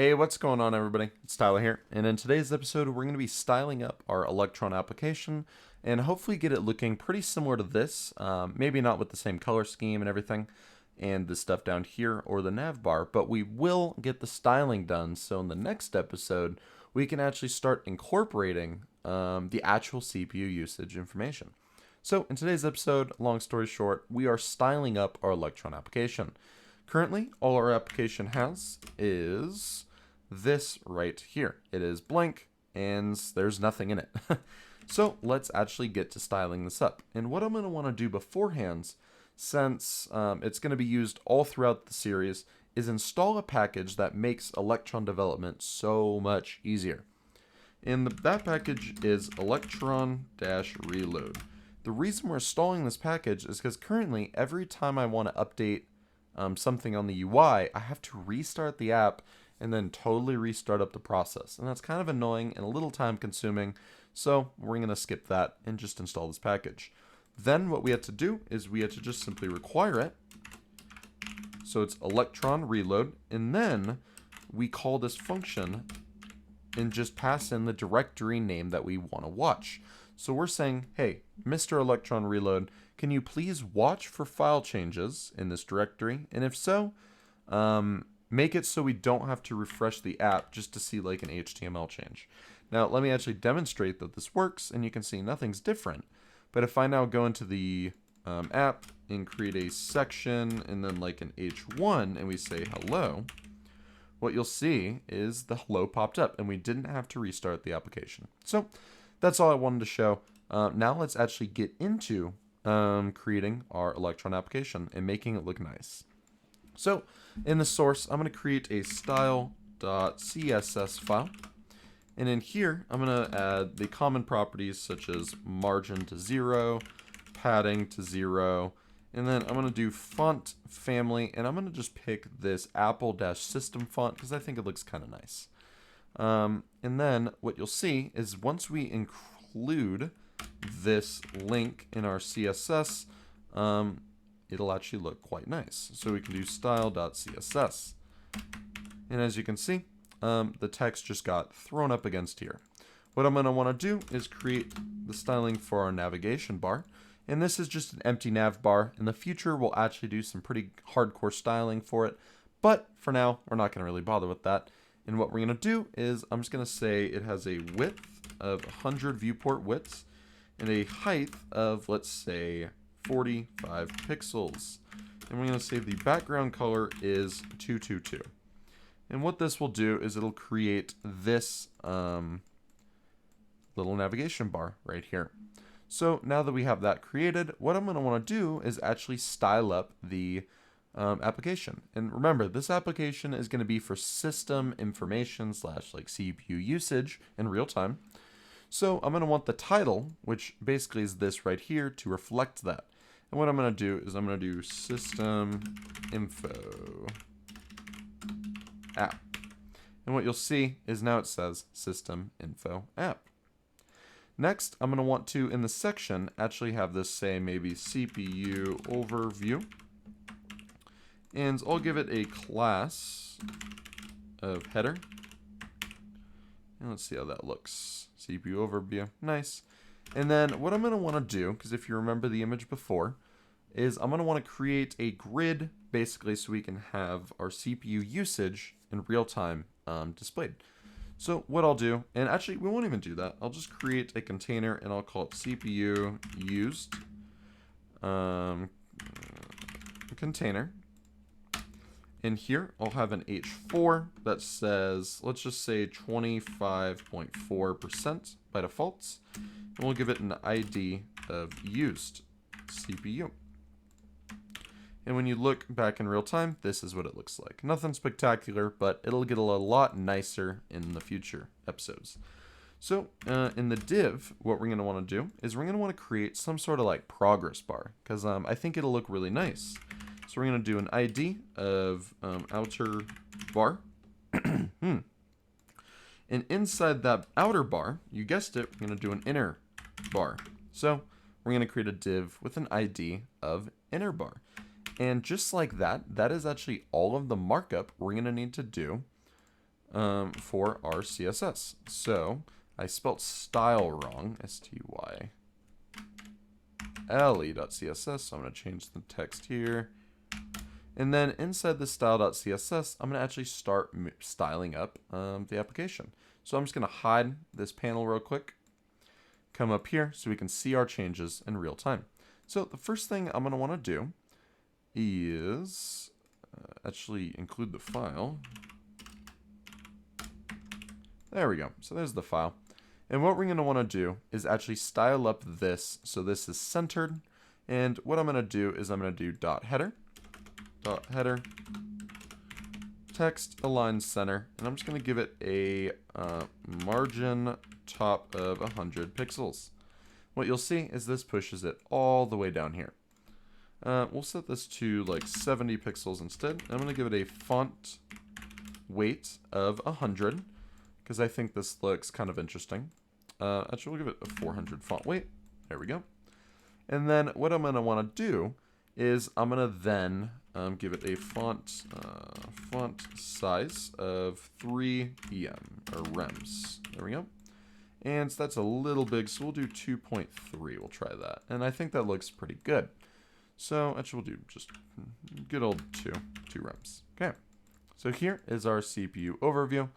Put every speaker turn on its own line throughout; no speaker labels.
Hey, what's going on, everybody? It's Tyler here, and in today's episode, we're going to be styling up our Electron application and hopefully get it looking pretty similar to this. Maybe not with the same color scheme and everything, and the stuff down here or the nav bar, but we will get the styling done. So in the next episode, we can actually start incorporating the actual CPU usage information. So in today's episode, long story short, we are styling up our Electron application. Currently, all our application has is this right here. It is blank, and there's nothing in it. So let's actually get to styling this up. And what I'm going to want to do beforehand, since it's going to be used all throughout the series, is install a package that makes Electron development so much easier. And that package is Electron-reload. The reason we're installing this package is because currently, every time I want to update something on the UI, I have to restart the app and then totally restart up the process. And that's kind of annoying and a little time consuming. So we're going to skip that and just install this package. Then what we have to do is we have to just simply require it. So it's Electron reload. And then we call this function and just pass in the directory name that we want to watch. So we're saying, hey, Mr. Electron reload, can you please watch for file changes in this directory? And if so, make it so we don't have to refresh the app just to see like an HTML change. Now, let me actually demonstrate that this works, and you can see nothing's different. But if I now go into the app and create a section and then like an H1 and we say hello, what you'll see is the hello popped up and we didn't have to restart the application. So that's all I wanted to show. Now let's actually get into creating our Electron application and making it look nice. So in the source, I'm going to create a style.css file. And in here, I'm going to add the common properties such as margin to 0, padding to 0, and then I'm going to do font family, and I'm going to just pick this Apple-system font because I think it looks kind of nice. And then what you'll see is once we include this link in our CSS, it'll actually look quite nice. So we can do style.css. And as you can see, the text just got thrown up against here. What I'm going to want to do is create the styling for our navigation bar. And this is just an empty nav bar. In the future, we'll actually do some pretty hardcore styling for it. But for now, we're not going to really bother with that. And what we're going to do is I'm just going to say it has a width of 100 viewport widths and a height of, let's say, 45 pixels. And we're going to say the background color is 222. And what this will do is it'll create this little navigation bar right here. So now that we have that created, what I'm going to want to do is actually style up the application. And remember, this application is going to be for system information / like CPU usage in real time. So I'm going to want the title, which basically is this right here, to reflect that. And what I'm going to do is I'm going to do system info app. And what you'll see is now it says system info app. Next, I'm going to want to, in the section, actually have this say maybe CPU overview. And I'll give it a class of header. And let's see how that looks. CPU overview, nice. And then what I'm going to want to do, because if you remember the image before, is I'm going to want to create a grid, basically, so we can have our CPU usage in real time displayed. So what I'll do, and actually we won't even do that, I'll just create a container and I'll call it CPU used container. And here I'll have an H4 that says, let's just say 25.4% by default. And we'll give it an ID of used CPU. And when you look back in real time, this is what it looks like. Nothing spectacular, but it'll get a lot nicer in the future episodes. So in the div, what we're going to want to do is we're going to want to create some sort of like progress bar, because I think it'll look really nice. So we're going to do an ID of outer bar. And inside that outer bar, you guessed it, we're going to do an inner bar. So we're going to create a div with an ID of inner bar. And just like that, that is actually all of the markup we're going to need to do for our CSS. So I spelled style wrong, style.css, so I'm going to change the text here. And then inside the style.css, I'm going to actually start styling up the application. So I'm just going to hide this panel real quick, come up here so we can see our changes in real time. So the first thing I'm going to want to do is actually include the file. There we go. So there's the file. And what we're going to want to do is actually style up this so this is centered. And what I'm going to do is I'm going to do .header, text align center, and I'm just going to give it a margin top of 100 pixels. What you'll see is this pushes it all the way down here. We'll set this to like 70 pixels instead. I'm going to give it a font weight of 100 because I think this looks kind of interesting. Actually, we'll give it a 400 font weight. There we go. And then what I'm going to want to do is I'm going to then give it a font size of 3 EM or rems. There we go. And that's a little big, so we'll do 2.3. We'll try that. And I think that looks pretty good. So actually we'll do just good old 2 rems. Okay. So here is our CPU overview.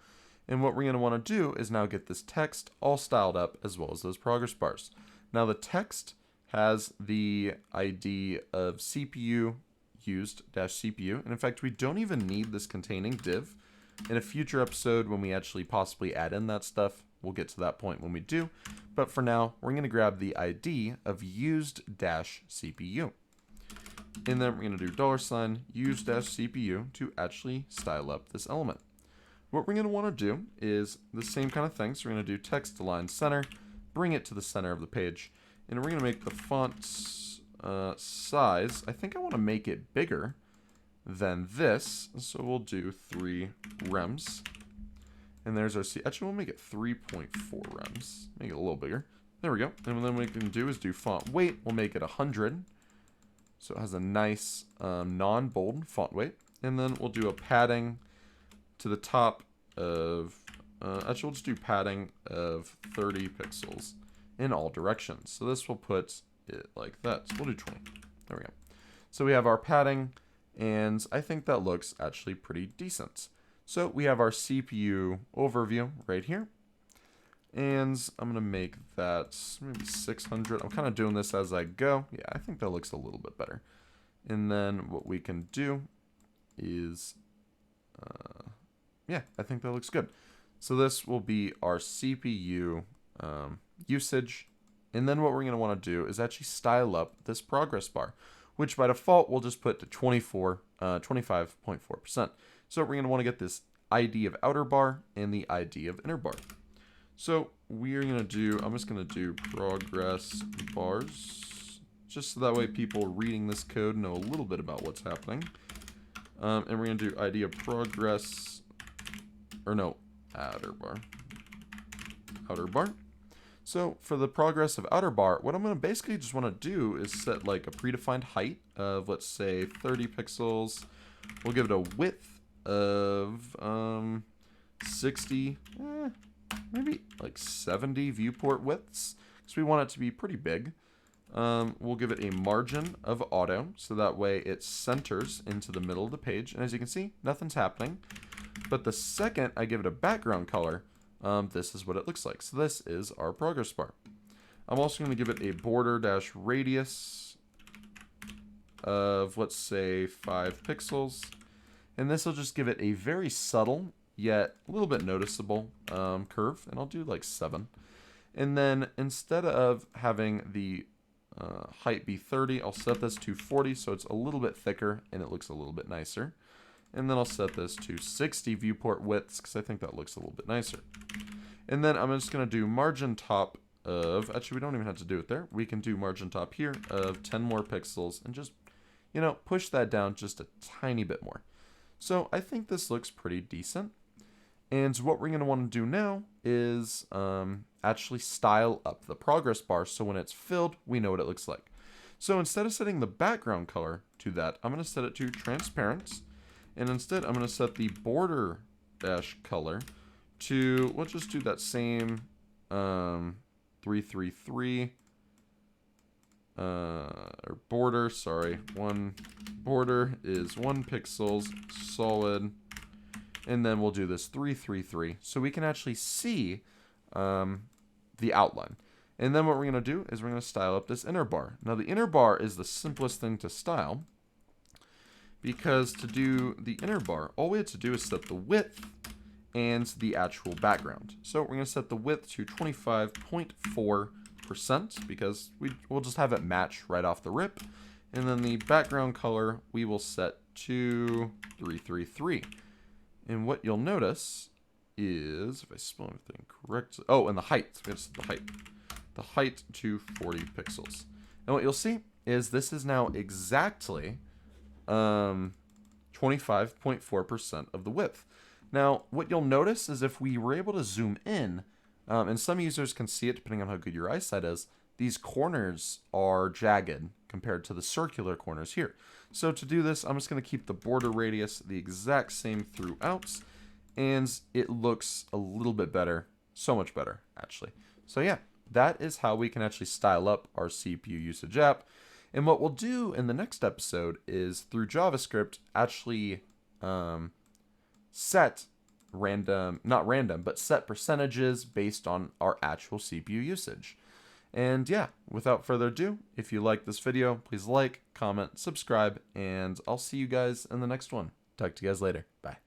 And what we're going to want to do is now get this text all styled up as well as those progress bars. Now the text has the ID of CPU used -CPU. And in fact, we don't even need this containing div. In a future episode, when we actually possibly add in that stuff, we'll get to that point when we do. But for now, we're going to grab the ID of used -CPU. And then we're going to do $used -CPU to actually style up this element. What we're going to want to do is the same kind of thing. So we're going to do text align center, bring it to the center of the page. And we're going to make the font's size, I think I want to make it bigger than this. So we'll do 3 rems. And there's our actually we'll make it 3.4 rems. Make it a little bigger. There we go. And then what we can do is do font weight. We'll make it 100. So it has a nice non-bold font weight. And then we'll do a padding to the top of, actually we'll just do padding of 30 pixels in all directions. So this will put it like that. So we'll do 20. There we go. So we have our padding, and I think that looks actually pretty decent. So we have our CPU overview right here. And I'm going to make that maybe 600. I'm kind of doing this as I go. Yeah, I think that looks a little bit better. And then what we can do is, yeah, I think that looks good. So this will be our CPU usage. And then what we're going to want to do is actually style up this progress bar, which by default we'll just put to 25.4%. So we're going to want to get this ID of outer bar and the ID of inner bar. So we're going to do, I'm just going to do progress bars, just so that way people reading this code know a little bit about what's happening. And we're going to do ID of progress, or no, outer bar. So for the progress of outer bar, what I'm going to basically just want to do is set like a predefined height of, let's say, 30 pixels. We'll give it a width of 60, maybe like 70 viewport widths, because we want it to be pretty big. We'll give it a margin of auto, so that way it centers into the middle of the page. And as you can see, nothing's happening. But the second I give it a background color, this is what it looks like. So this is our progress bar. I'm also going to give it a border-radius of, let's say, 5 pixels. And this will just give it a very subtle, yet a little bit noticeable curve. And I'll do like 7. And then instead of having the height be 30, I'll set this to 40, so it's a little bit thicker and it looks a little bit nicer. And then I'll set this to 60 viewport widths, because I think that looks a little bit nicer. And then I'm just going to do margin top of, actually we don't even have to do it there. We can do margin top here of 10 more pixels and just, you know, push that down just a tiny bit more. So I think this looks pretty decent. And what we're going to want to do now is actually style up the progress bar, so when it's filled, we know what it looks like. So instead of setting the background color to that, I'm going to set it to transparent. And instead, I'm going to set the border dash color to, let's just do that same 333 or border, sorry, one border is 1 pixels solid, and then we'll do this 333 so we can actually see the outline. And then what we're going to do is we're going to style up this inner bar. Now the inner bar is the simplest thing to style, because to do the inner bar, all we have to do is set the width and the actual background. So we're going to set the width to 25.4% because we'll just have it match right off the rip. And then the background color we will set to 333. And what you'll notice is, if I spell everything correctly, oh, and the height. We have to set the height. The height to 40 pixels. And what you'll see is this is now exactly 25.4% of the width. Now, what you'll notice is if we were able to zoom in, and some users can see it depending on how good your eyesight is, these corners are jagged compared to the circular corners here. So to do this, I'm just going to keep the border radius the exact same throughout, and it looks a little bit better, so much better, actually. So yeah, that is how we can actually style up our CPU usage app. And what we'll do in the next episode is through JavaScript actually set set percentages based on our actual CPU usage. And yeah, without further ado, if you like this video, please like, comment, subscribe, and I'll see you guys in the next one. Talk to you guys later. Bye.